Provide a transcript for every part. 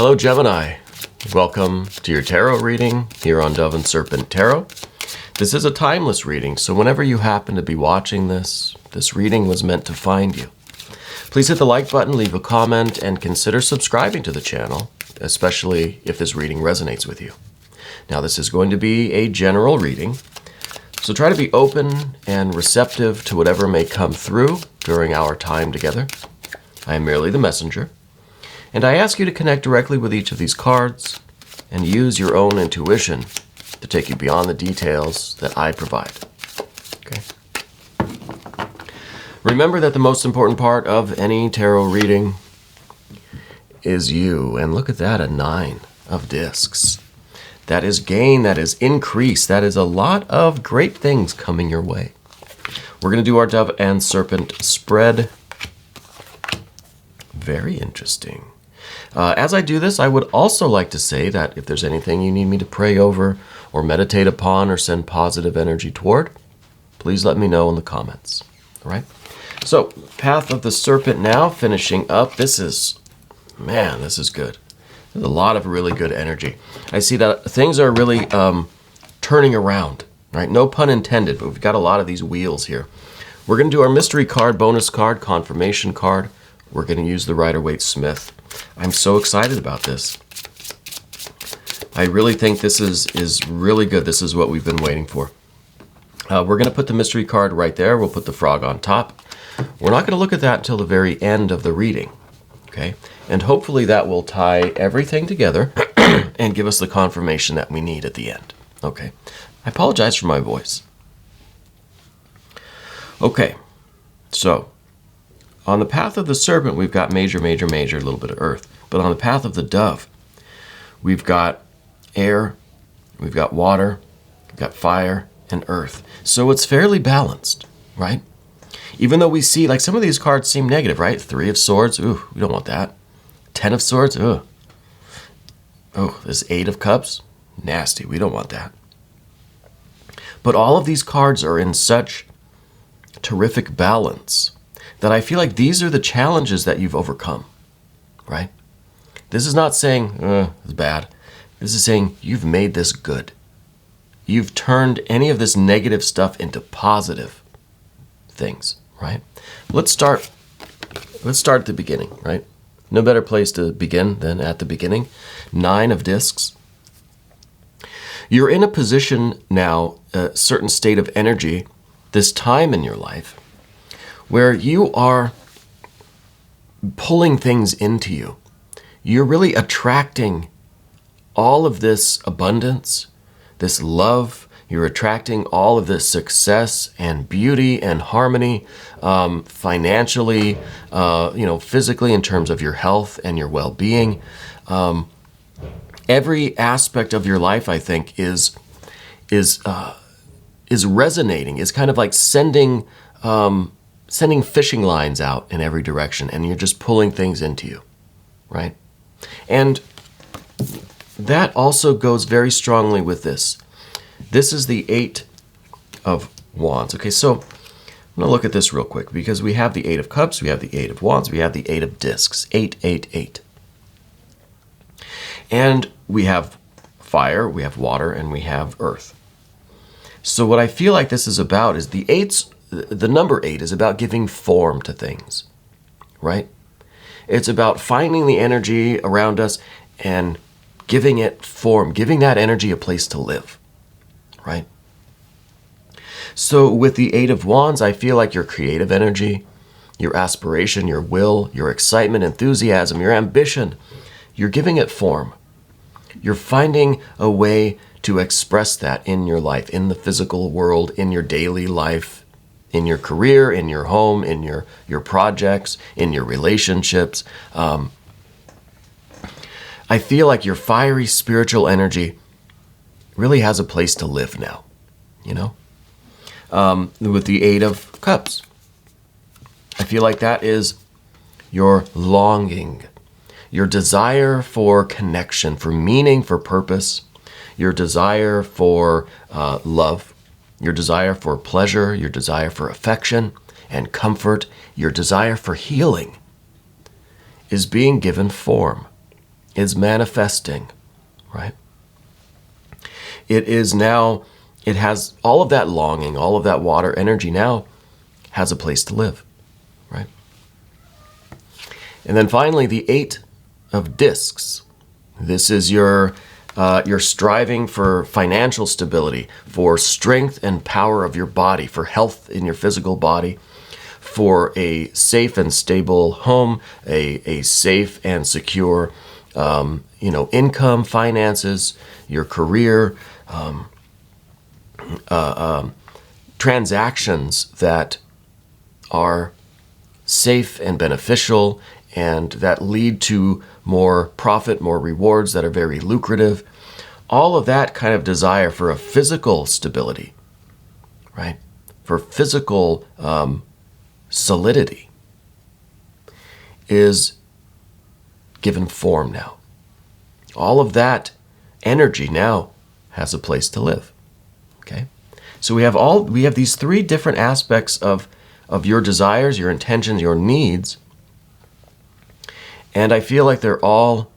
Hello, Gemini. Welcome to your tarot reading here on Dove and Serpent Tarot. This is a timeless reading, so whenever you happen to be watching this reading was meant to find you. Please hit the like button, leave a comment, and consider subscribing to the channel, especially if this reading resonates with you. Now, this is going to be a general reading, so try to be open and receptive to whatever may come through during our time together. I am merely the messenger, and I ask you to connect directly with each of these cards and use your own intuition to take you beyond the details that I provide. Okay. Remember that the most important part of any tarot reading is you. And look at that, a 9 of discs. That is gain, that is increase, that is a lot of great things coming your way. We're going to do our Dove and Serpent spread. Very interesting. As I do this, I would also like to say that if there's anything you need me to pray over or meditate upon or send positive energy toward, please let me know in the comments. All right? So, Path of the Serpent now, finishing up. This is good. There's a lot of really good energy. I see that things are really turning around, right? No pun intended, but we've got a lot of these wheels here. We're going to do our mystery card, bonus card, confirmation card. We're going to use the Rider-Waite-Smith. I'm so excited about this. I really think this is really good. This is what we've been waiting for. We're going to put the mystery card right there. We'll put the frog on top. We're not going to look at that until the very end of the reading. Okay? And hopefully that will tie everything together and give us the confirmation that we need at the end. Okay? I apologize for my voice. Okay. So, on the Path of the Serpent, we've got major, major, major, a little bit of earth. But on the Path of the Dove, we've got air, we've got water, we've got fire, and earth. So it's fairly balanced, right? Even though we see, like, some of these cards seem negative, right? 3 of Swords, ooh, we don't want that. 10 of Swords, ooh. Oh, this 8 of Cups, nasty, we don't want that. But all of these cards are in such terrific balance that I feel like these are the challenges that you've overcome, right? This is not saying, it's bad. This is saying you've made this good. You've turned any of this negative stuff into positive things, right? Let's start at the beginning, right? No better place to begin than at the beginning. 9 of discs. You're in a position now, a certain state of energy, this time in your life, where you are pulling things into you. You're really attracting all of this abundance, this love. You're attracting all of this success and beauty and harmony, financially, physically in terms of your health and your well-being. Every aspect of your life, I think, is resonating. Is kind of like sending fishing lines out in every direction, and you're just pulling things into you, right? And that also goes very strongly with this. This is the 8 of Wands. Okay, so I'm going to look at this real quick because we have the 8 of Cups, we have the 8 of Wands, we have the 8 of Discs. 8, 8, 8. And we have fire, we have water, and we have earth. So what I feel like this is about is the number 8 is about giving form to things, right? It's about finding the energy around us and giving it form, giving that energy a place to live, right? So with the 8 of Wands, I feel like your creative energy, your aspiration, your will, your excitement, enthusiasm, your ambition, you're giving it form. You're finding a way to express that in your life, in the physical world, in your daily life, in your career, in your home, in your projects, in your relationships. I feel like your fiery spiritual energy really has a place to live now, you know? With the 8 of Cups, I feel like that is your longing, your desire for connection, for meaning, for purpose, your desire for love, your desire for pleasure, your desire for affection and comfort, your desire for healing is being given form. is manifesting, right? It is now, it has all of that longing, all of that water energy now has a place to live, right? And then finally, the 8 of discs. This is your striving for financial stability, for strength and power of your body, for health in your physical body, for a safe and stable home, a safe and secure income, finances, your career, transactions that are safe and beneficial and that lead to more profit, more rewards that are very lucrative. All of that kind of desire for a physical stability, right? For physical solidity is given form now. All of that energy now has a place to live. Okay? So we have these 3 different aspects of your desires, your intentions, your needs. And I feel like they're all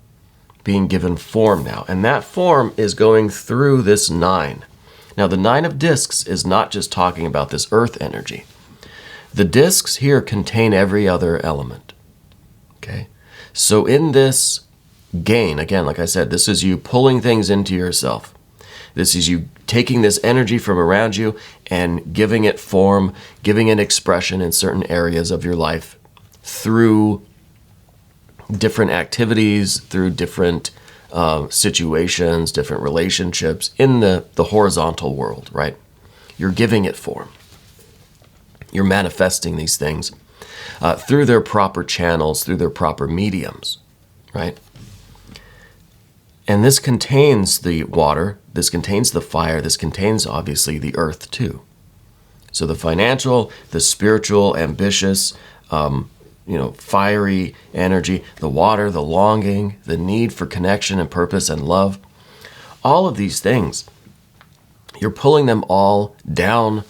being given form now. And that form is going through this 9. Now, the 9 of discs is not just talking about this earth energy. The discs here contain every other element. Okay? So in this gain, again, like I said, this is you pulling things into yourself. This is you taking this energy from around you and giving it form, giving it expression in certain areas of your life through different activities, through different situations, different relationships in the horizontal world, right? You're giving it form. You're manifesting these things through their proper channels, through their proper mediums, right? And this contains the water, this contains the fire, this contains obviously the earth too. So the financial, the spiritual, ambitious, fiery energy, the water, the longing, the need for connection and purpose and love, all of these things, you're pulling them all down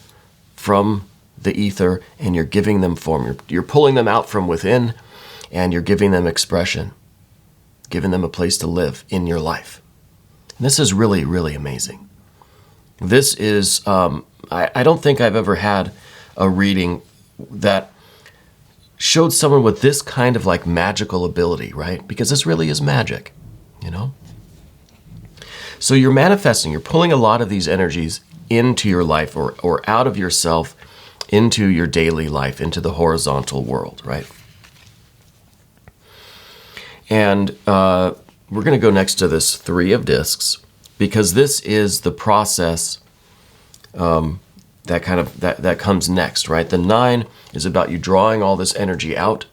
from the ether and you're giving them form. You're pulling them out from within and you're giving them expression, giving them a place to live in your life. And this is really, really amazing. This is, I don't think I've ever had a reading that showed someone with this kind of like magical ability, right? Because this really is magic, you know? So you're manifesting, you're pulling a lot of these energies into your life or out of yourself into your daily life, into the horizontal world, right? And we're going to go next to this 3 of discs because this is the process that comes next, right? The 9 is about you drawing all this energy out,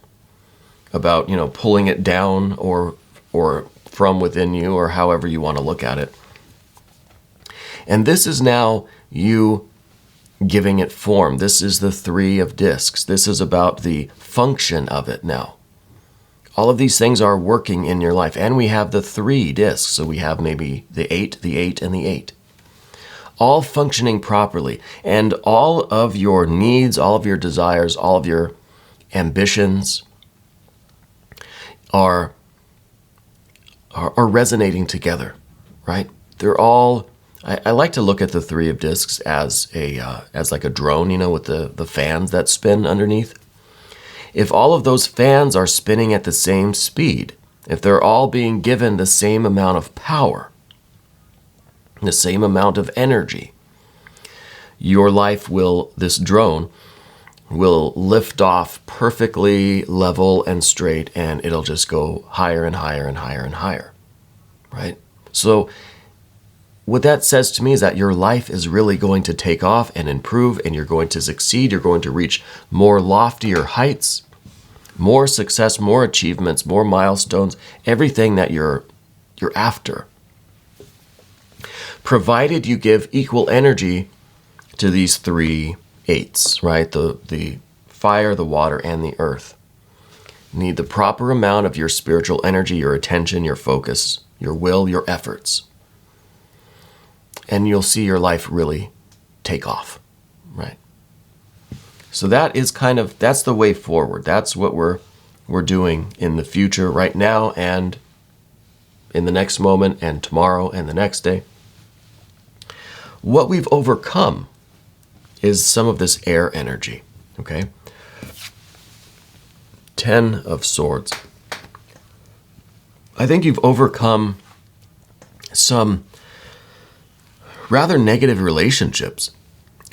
about, pulling it down or from within you or however you want to look at it. And this is now you giving it form. This is the 3 of discs. This is about the function of it now. All of these things are working in your life. And we have the 3 discs. So we have maybe the 8, and the 8. All functioning properly. And all of your needs, all of your desires, all of your ambitions are resonating together, right? They're all, I like to look at the 3 of discs as like a drone, with the fans that spin underneath. If all of those fans are spinning at the same speed, if they're all being given the same amount of power, the same amount of energy, your life this drone will lift off perfectly level and straight, and it'll just go higher and higher and higher and higher, right? So what that says to me is that your life is really going to take off and improve, and you're going to succeed. You're going to reach more loftier heights, more success, more achievements, more milestones, everything that you're after. Provided you give equal energy to these 3 8s, right? The fire, the water, and the earth. You need the proper amount of your spiritual energy, your attention, your focus, your will, your efforts. And you'll see your life really take off, right? So that is that's the way forward. That's what we're doing in the future right now and in the next moment and tomorrow and the next day. What we've overcome is some of this air energy, okay? 10 of Swords. I think you've overcome some rather negative relationships.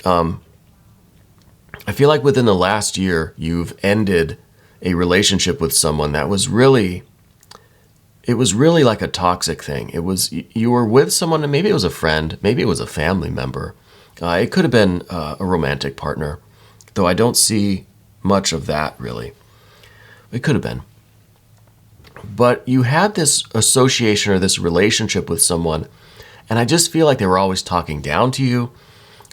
I feel like within the last year, you've ended a relationship with someone that was really, it was really like a toxic thing. It was, you were with someone, and maybe it was a friend, maybe it was a family member. It could have been a romantic partner, though I don't see much of that really. It could have been. But you had this association or this relationship with someone, and I just feel like they were always talking down to you.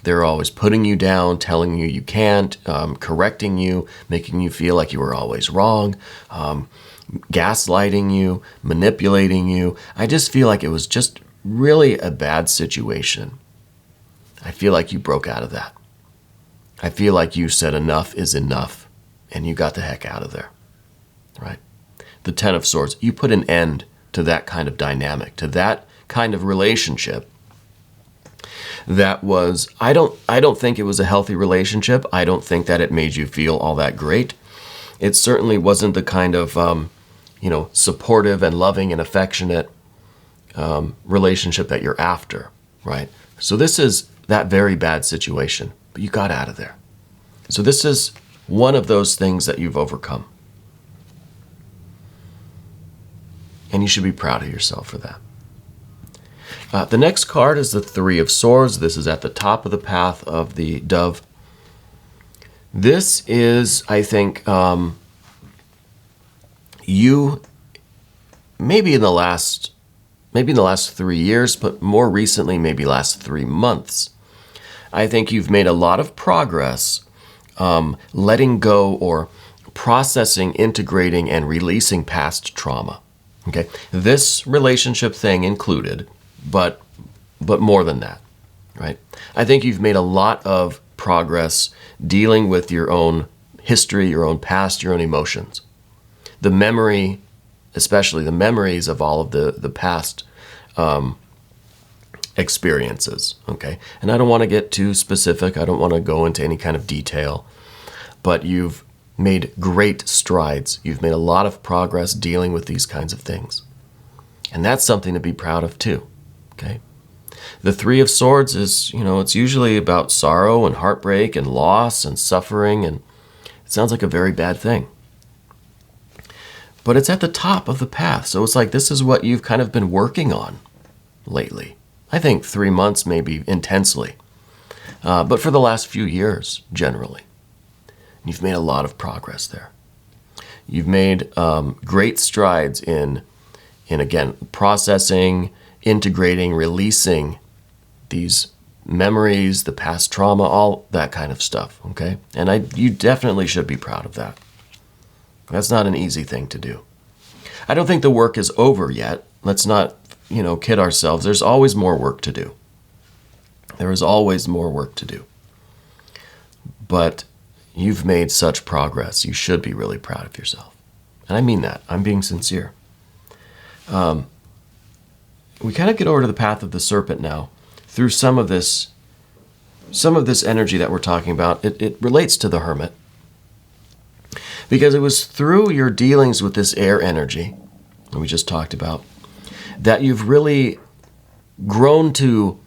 They were always putting you down, telling you you can't, correcting you, making you feel like you were always wrong, gaslighting you, manipulating you. I just feel like it was just really a bad situation. I feel like you broke out of that. I feel like you said enough is enough, and you got the heck out of there, right? The 10 of Swords, you put an end to that kind of dynamic, to that kind of relationship. That was, I don't think it was a healthy relationship. I don't think that it made you feel all that great. It certainly wasn't the kind of, supportive and loving and affectionate relationship that you're after, right? So this is that very bad situation, but you got out of there. So this is one of those things that you've overcome. And you should be proud of yourself for that. The next card is the 3 of Swords. This is at the top of the path of the Dove. This is, I think, you maybe in the last 3 years, but more recently, maybe last 3 months. I think you've made a lot of progress letting go or processing, integrating, and releasing past trauma. Okay, this relationship thing included, but more than that, right? I think you've made a lot of progress dealing with your own history, your own past, your own emotions. The memory, especially the memories of all of the past experiences, okay? And I don't want to get too specific. I don't want to go into any kind of detail, but you've made great strides. You've made a lot of progress dealing with these kinds of things. And that's something to be proud of too. Okay. The 3 of Swords is, it's usually about sorrow and heartbreak and loss and suffering, and it sounds like a very bad thing. But it's at the top of the path, so it's like this is what you've kind of been working on lately. I think 3 months maybe intensely, but for the last few years generally. You've made a lot of progress there. You've made great strides in again, processing, integrating, releasing these memories, the past trauma, all that kind of stuff, okay? And you definitely should be proud of that. That's not an easy thing to do. I don't think the work is over yet. Let's not, kid ourselves. There's always more work to do. There is always more work to do. But you've made such progress. You should be really proud of yourself. And I mean that. I'm being sincere. We kind of get over to the path of the serpent now through some of this energy that we're talking about. It relates to the hermit because it was through your dealings with this air energy that we just talked about that you've really grown to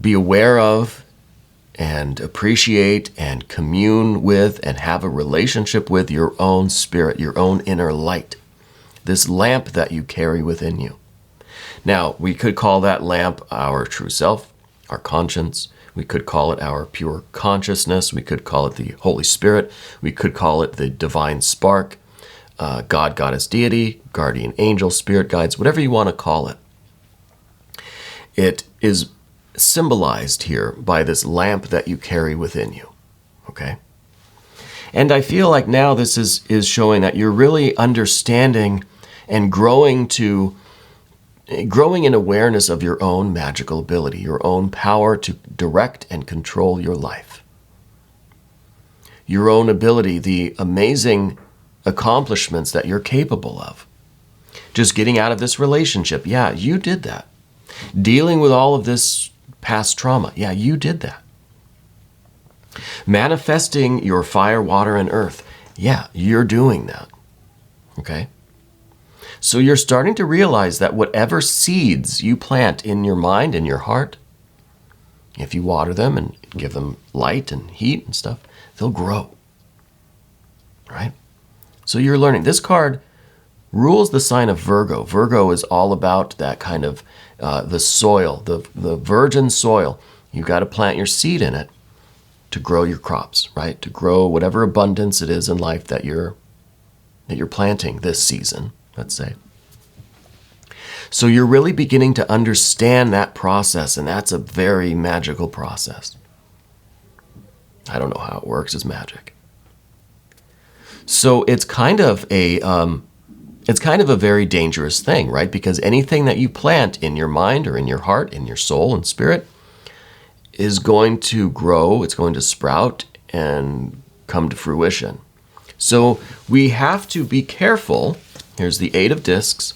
be aware of and appreciate and commune with and have a relationship with your own spirit, your own inner light, this lamp that you carry within you. Now, we could call that lamp our true self, our conscience. We could call it our pure consciousness. We could call it the Holy Spirit. We could call it the divine spark, God, Goddess, Deity, guardian angel, spirit guides, whatever you want to call it. It is symbolized here by this lamp that you carry within you, okay? And I feel like now this is showing that you're really understanding and growing in awareness of your own magical ability, your own power to direct and control your life. Your own ability, the amazing accomplishments that you're capable of. Just getting out of this relationship. Yeah, you did that. Dealing with all of this past trauma. Yeah, you did that. Manifesting your fire, water, and earth. Yeah, you're doing that. Okay? So you're starting to realize that whatever seeds you plant in your mind and your heart, if you water them and give them light and heat and stuff, they'll grow. Right? So you're learning. This card rules the sign of Virgo. Virgo is all about that kind of the soil, the virgin soil. You've got to plant your seed in it to grow your crops, right? To grow whatever abundance it is in life that you're planting this season, let's say. So you're really beginning to understand that process, and that's a very magical process. I don't know how it works. It's magic. So it's kind of a very dangerous thing, right? Because anything that you plant in your mind or in your heart, in your soul and spirit, is going to grow, it's going to sprout and come to fruition. So we have to be careful. Here's the 8 of discs.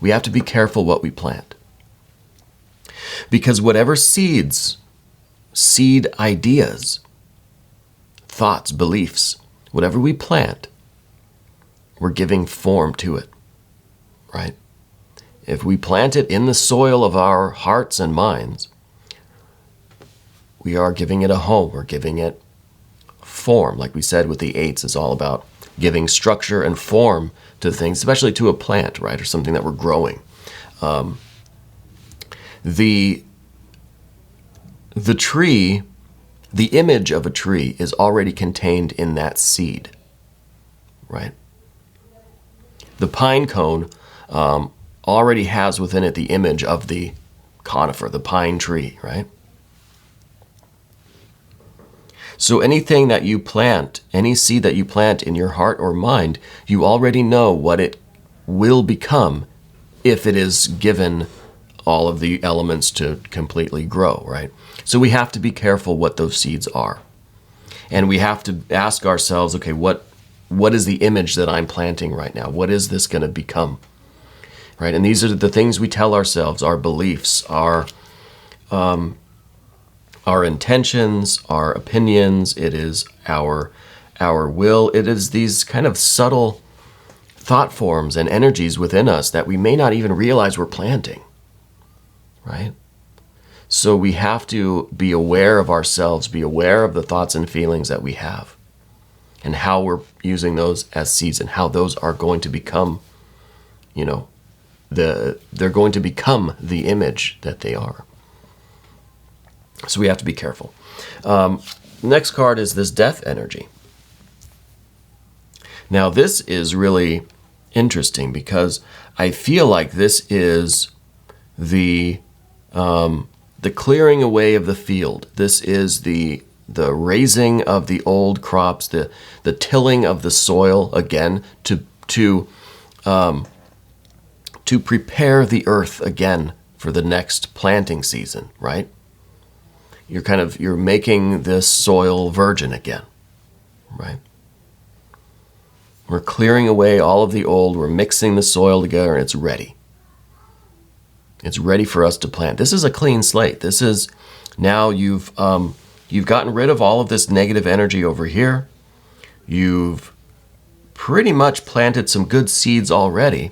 We have to be careful what we plant. Because whatever seed ideas, thoughts, beliefs, whatever we plant, we're giving form to it, right? If we plant it in the soil of our hearts and minds, we are giving it a home. We're giving it form. Like we said with the 8s, it's all about giving structure and form to things, especially to a plant, right? Or something that we're growing. The tree, the image of a tree is already contained in that seed, right? The pine cone already has within it the image of the conifer, the pine tree, right? So anything that you plant, any seed that you plant in your heart or mind, you already know what it will become if it is given all of the elements to completely grow, right? So we have to be careful what those seeds are. And we have to ask ourselves, okay, what is the image that I'm planting right now? What is this going to become? Right? And these are the things we tell ourselves, our beliefs, our intentions, our opinions. It is our will. It is these kind of subtle thought forms and energies within us that we may not even realize we're planting, right? So we have to be aware of ourselves, be aware of the thoughts and feelings that we have, and how we're using those as seeds, and how those are going to become, they're going to become the image that they are. So we have to be careful. Next card is this death energy. Now this is really interesting because I feel like this is the clearing away of the field. This is the raising of the old crops, the tilling of the soil again to prepare the earth again for the next planting season, right? You're making this soil virgin again, right? We're clearing away all of the old, we're mixing the soil together, and it's ready. It's ready for us to plant. This is a clean slate. This is, now you've gotten rid of all of this negative energy over here. You've pretty much planted some good seeds already.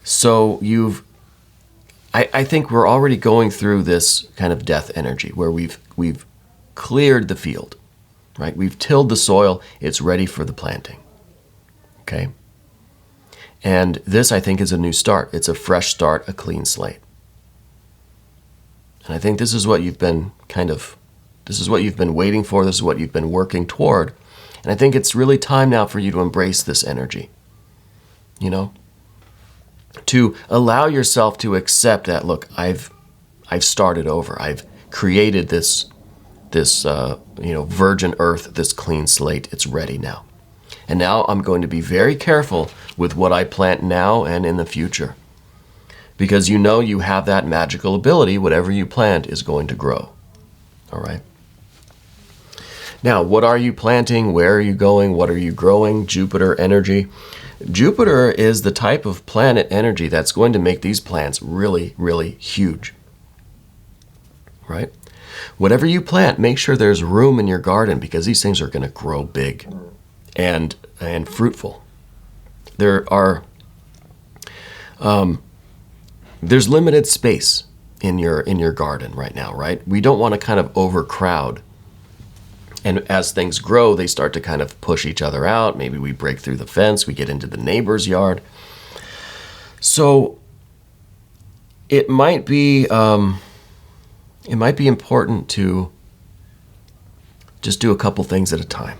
So I think we're already going through this kind of death energy where we've cleared the field, right? We've tilled the soil. It's ready for the planting, okay? And this, I think, is a new start. It's a fresh start, a clean slate. And I think this is what you've been waiting for. This is what you've been working toward. And I think it's really time now for you to embrace this energy, to allow yourself to accept that, look, I've started over. I've created this virgin earth, this clean slate. It's ready now. And now I'm going to be very careful with what I plant now and in the future. Because you have that magical ability, whatever you plant is going to grow. All right? Now, what are you planting? Where are you going? What are you growing? Jupiter energy. Jupiter is the type of planet energy that's going to make these plants really, really huge, right? Whatever you plant, make sure there's room in your garden because these things are going to grow big and fruitful. There's limited space in your garden right now, right? We don't want to kind of overcrowd. And as things grow, they start to kind of push each other out. Maybe we break through the fence, we get into the neighbor's yard. So it might be important to just do a couple things at a time.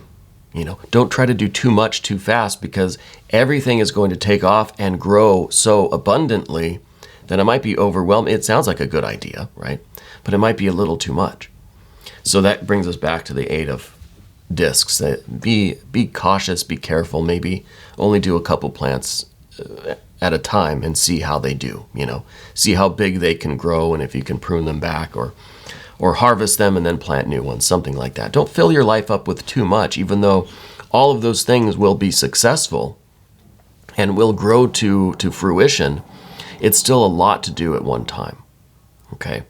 Don't try to do too much too fast because everything is going to take off and grow so abundantly that it might be overwhelming. It sounds like a good idea, right? But it might be a little too much. So that brings us back to the 8 of discs. Be cautious, be careful, maybe only do a couple plants at a time and see how they do, see how big they can grow and if you can prune them back or harvest them and then plant new ones, something like that. Don't fill your life up with too much, even though all of those things will be successful and will grow to fruition. It's still a lot to do at one time, okay?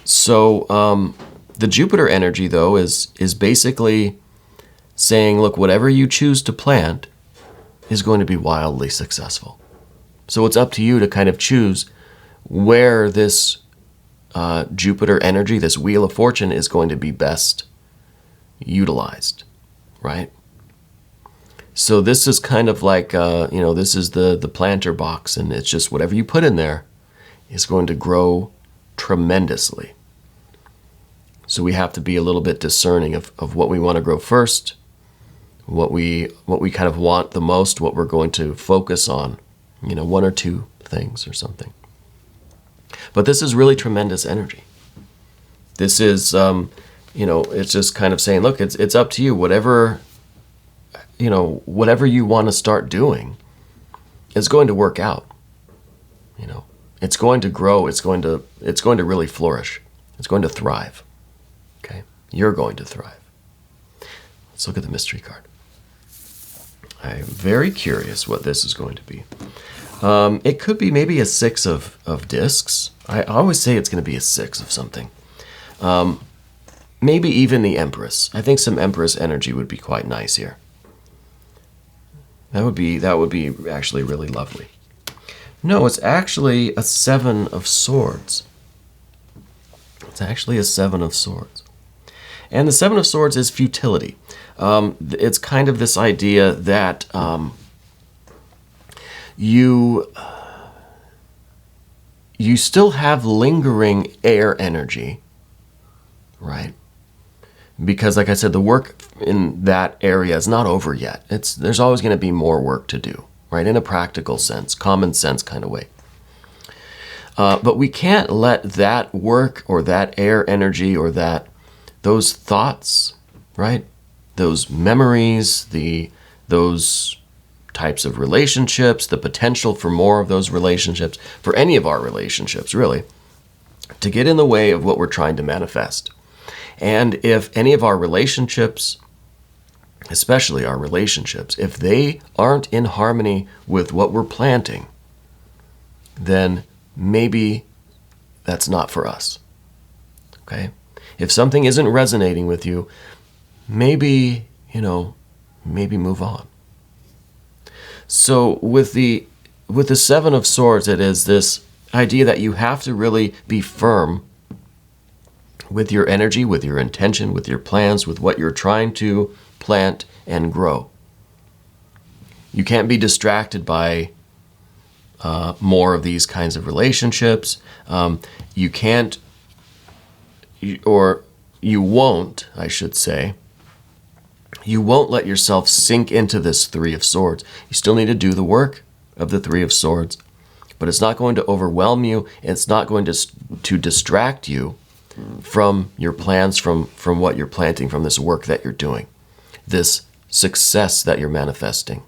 So the Jupiter energy, though, is basically saying, look, whatever you choose to plant is going to be wildly successful. So it's up to you to kind of choose where this Jupiter energy, this Wheel of Fortune, is going to be best utilized, right? So this is kind of like, this is the planter box, and it's just whatever you put in there is going to grow tremendously. So we have to be a little bit discerning of what we want to grow first, what we kind of want the most, what we're going to focus on, 1 or 2 things or something. But this is really tremendous energy. This is, it's just kind of saying, look, it's up to you. Whatever you want to start doing is going to work out. It's going to grow. It's going to really flourish. It's going to thrive. Okay, you're going to thrive. Let's look at the mystery card. I'm very curious what this is going to be. It could be maybe a 6 of discs. I always say it's going to be a 6 of something. Maybe even the Empress. I think some Empress energy would be quite nice here. That would be actually really lovely. No, it's actually a 7 of Swords. It's actually a 7 of Swords. And the 7 of Swords is futility. It's kind of this idea that you still have lingering air energy, right? Because like I said, the work in that area is not over yet. There's always going to be more work to do, right? In a practical sense, common sense kind of way. But we can't let that work or that air energy or those thoughts, right? Those memories, those types of relationships, the potential for more of those relationships, for any of our relationships, really, to get in the way of what we're trying to manifest. And if any of our relationships, especially our relationships, if they aren't in harmony with what we're planting, then maybe that's not for us, okay? If something isn't resonating with you, maybe move on. So with the 7 of Swords, it is this idea that you have to really be firm with your energy, with your intention, with your plans, with what you're trying to plant and grow. You can't be distracted by more of these kinds of relationships. You can't, or you won't, I should say, you won't let yourself sink into this 3 of Swords. You still need to do the work of the 3 of Swords, but it's not going to overwhelm you. It's not going to distract you from your plans, from what you're planting, from this work that you're doing, this success that you're manifesting.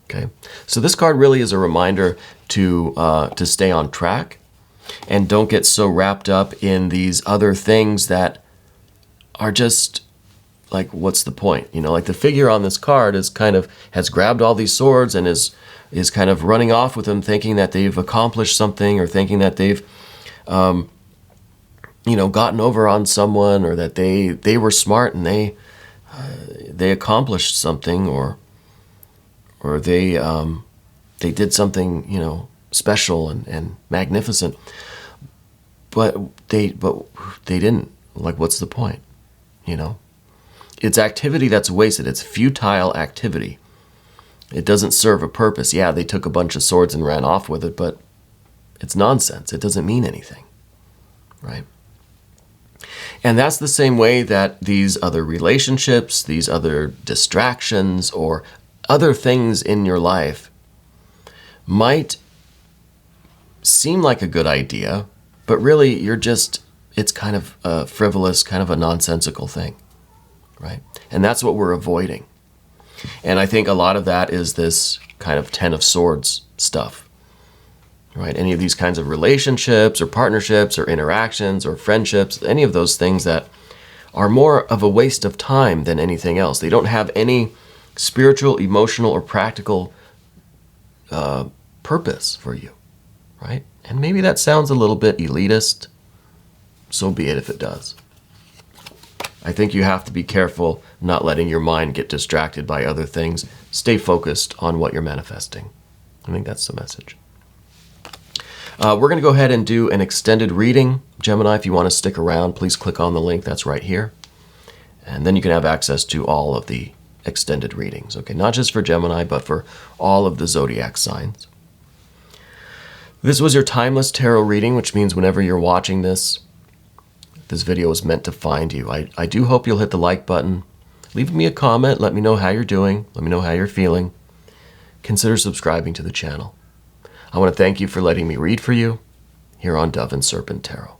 Okay, so this card really is a reminder to stay on track and don't get so wrapped up in these other things that are just like, what's the point? You know, like the figure on this card is kind of, has grabbed all these swords and is kind of running off with them, thinking that they've accomplished something, or thinking that they've, you know, gotten over on someone, or that they were smart and they accomplished something, or they did something, you know, special and magnificent. But they didn't. Like, what's the point? You know? It's activity that's wasted. It's futile activity. It doesn't serve a purpose. Yeah, they took a bunch of swords and ran off with it, but it's nonsense. It doesn't mean anything, right? And that's the same way that these other relationships, these other distractions, or other things in your life might seem like a good idea, but really it's kind of a frivolous, kind of a nonsensical thing, right? And that's what we're avoiding. And I think a lot of that is this kind of Ten of Swords stuff, right? Any of these kinds of relationships or partnerships or interactions or friendships, any of those things that are more of a waste of time than anything else. They don't have any spiritual, emotional, or practical purpose for you, right? And maybe that sounds a little bit elitist. So be it if it does. I think you have to be careful not letting your mind get distracted by other things. Stay focused on what you're manifesting. I think that's the message. We're going to go ahead and do an extended reading. Gemini, if you want to stick around, please click on the link that's right here. And then you can have access to all of the extended readings. Okay, not just for Gemini, but for all of the zodiac signs. This was your timeless tarot reading, which means whenever you're watching this video is meant to find you. I do hope you'll hit the like button. Leave me a comment. Let me know how you're doing. Let me know how you're feeling. Consider subscribing to the channel. I want to thank you for letting me read for you here on Dove and Serpent Tarot.